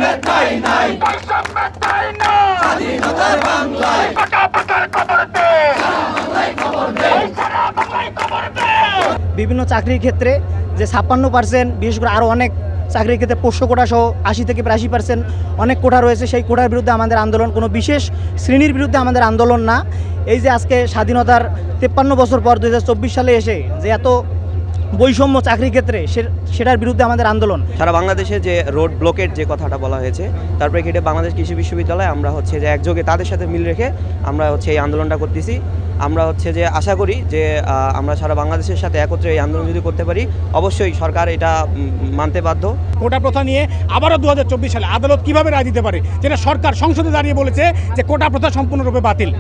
বৈষম্যের ঠাঁই নাই, স্বাধীনতার বাংলায় বিভিন্ন চাকরির ক্ষেত্রে যে 56%, বিশেষ করে আরও অনেক চাকরির ক্ষেত্রে পোষ্য কোটা সহ 80 থেকে 82% অনেক কোটা রয়েছে। সেই কোটার বিরুদ্ধে আমাদের আন্দোলন কোনো বিশেষ শ্রেণীর বিরুদ্ধে আমাদের আন্দোলন না। এই যে আজকে স্বাধীনতার 53 বছর পর 2024 সালে এসে যে এত বৈষম্য চাকরির ক্ষেত্রে সেটার বিরুদ্ধে আমাদের আন্দোলন। সারা বাংলাদেশে যে রোড ব্লকের যে কথাটা বলা হয়েছে, তার প্রেক্ষিতে বাংলাদেশ কৃষি বিশ্ববিদ্যালয় আমরা হচ্ছে যে একযোগে তাদের সাথে মিল রেখে আমরা হচ্ছে এই আন্দোলনটা করতেছি। আমরা হচ্ছে যে আশা করি যে আমরা সারা বাংলাদেশের সাথে একত্রে এই আন্দোলন যদি করতে পারি, অবশ্যই সরকার এটা মানতে বাধ্য। কোটা প্রথা নিয়ে আবারও 2024 সালে আদালত কিভাবে রায় দিতে পারে, যেটা সরকার সংসদে দাঁড়িয়ে বলেছে যে কোটা প্রথা সম্পূর্ণরূপে বাতিল।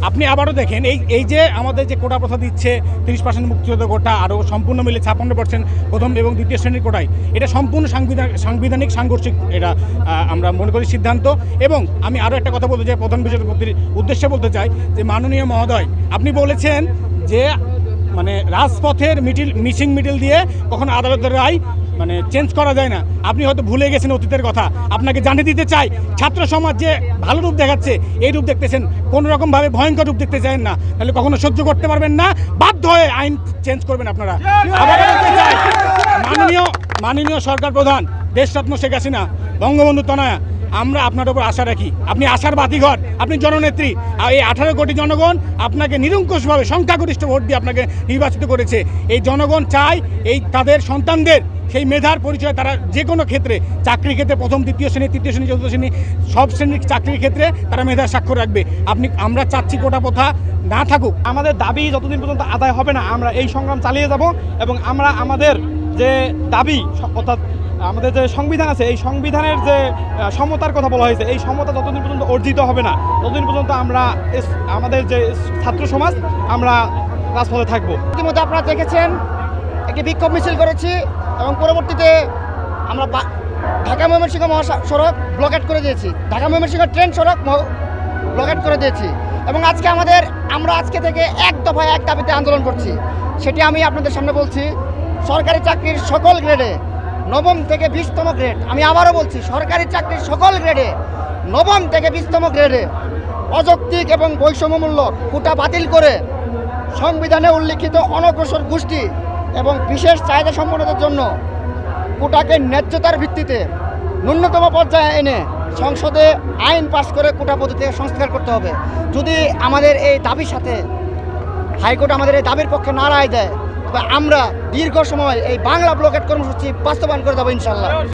আপনি আবারও দেখেন এই যে আমাদের যে কোটা প্রথা দিচ্ছে 30% মুক্তিযোদ্ধা কোটা, আরও সম্পূর্ণ মিলে 56% প্রথম এবং দ্বিতীয় শ্রেণীর কোটায়, এটা সম্পূর্ণ সাংবিধানিক সাংঘর্ষিক এটা আমরা মনে করি সিদ্ধান্ত। এবং আমি আরও একটা কথা বলতে চাই, প্রধান বিচারপতির উদ্দেশ্যে বলতে চাই যে মাননীয় মহোদয়, আপনি বলেছেন যে মানে রাজপথের মিসিং মিডল দিয়ে কখনো আদালতের রায় মানে চেঞ্জ করা যায় না। আপনি হয়তো ভুলে গেছেন অতীতের কথা। আপনাকে জানিয়ে দিতে চাই, ছাত্র সমাজ যে ভালো রূপ দেখাচ্ছে, এই রূপ দেখতেছেন, কোনো রকমভাবে ভয়ঙ্কর রূপ দেখতে চান না, তাহলে কখনো সহ্য করতে পারবেন না, বাধ্য হয়ে আইন চেঞ্জ করবেন আপনারা। আবার বলতে চাই, মাননীয় সরকার প্রধান দেশরত্ন শেখ হাসিনা, বঙ্গবন্ধু তনয়া, আমরা আপনার উপর আশা রাখি। আপনি আশার বাতিঘর, আপনি জননেত্রী। এই 18 কোটি জনগণ আপনাকে নিরঙ্কুশভাবে সংখ্যাগরিষ্ঠ ভোট দিয়ে আপনাকে নির্বাচিত করেছে। এই জনগণ চায় এই তাদের সন্তানদের সেই মেধার পরিচয় তারা যে কোনো ক্ষেত্রে, চাকরির ক্ষেত্রে প্রথম দ্বিতীয় শ্রেণী, তৃতীয় শ্রেণী, চতুর্থ শ্রেণী, সব শ্রেণীর চাকরির ক্ষেত্রে তারা মেধার স্বাক্ষর রাখবে। আমরা চাচ্ছি কোটা প্রথা না থাকুক। আমাদের দাবি যতদিন পর্যন্ত আদায় হবে না, আমরা এই সংগ্রাম চালিয়ে যাব। এবং আমরা আমাদের যে দাবি, অর্থাৎ আমাদের যে সংবিধান আছে, এই সংবিধানের যে সমতার কথা বলা হয়েছে, এই সমতা যতদিন পর্যন্ত অর্জিত হবে না, ততদিন পর্যন্ত আমরা আমাদের যে ছাত্র সমাজ আমরা রাজপথে থাকবো। ইতিমধ্যে আপনারা দেখেছেন একটি বিক্ষোভ মিছিল করেছি এবং পরবর্তীতে আমরা ঢাকা ময়মনসিংহ মহাসড়ক ব্লকেট করে দিয়েছি, ঢাকা ময়মনসিংহ ট্রেন সড়ক ব্লকেট করে দিয়েছি। এবং আমরা আজকে থেকে এক দফায় এক দাবিতে আন্দোলন করছি। সেটি আমি আপনাদের সামনে বলছি, সরকারি চাকরির সকল গ্রেডে 9ম থেকে 20তম গ্রেড, আমি আবারও বলছি, সরকারি চাকরির সকল গ্রেডে 9ম থেকে 20তম গ্রেডে অযৌক্তিক এবং বৈষম্যমূলক কোটা বাতিল করে সংবিধানে উল্লিখিত অনগ্রসর গোষ্ঠী এবং বিশেষ চাহিদা সম্পন্নদের জন্য কোটাকে ন্যায্যতার ভিত্তিতে ন্যূনতম পর্যায়ে এনে সংসদে আইন পাশ করে কোটা পদ্ধতিতে সংস্কার করতে হবে। যদি আমাদের এই দাবির সাথে হাইকোর্ট আমাদের এই দাবির পক্ষে না রায় দেয়, তবে আমরা দীর্ঘ সময় এই বাংলা ব্লকেট কর্মসূচি বাস্তবায়ন করে দেবো ইনশাল্লাহ।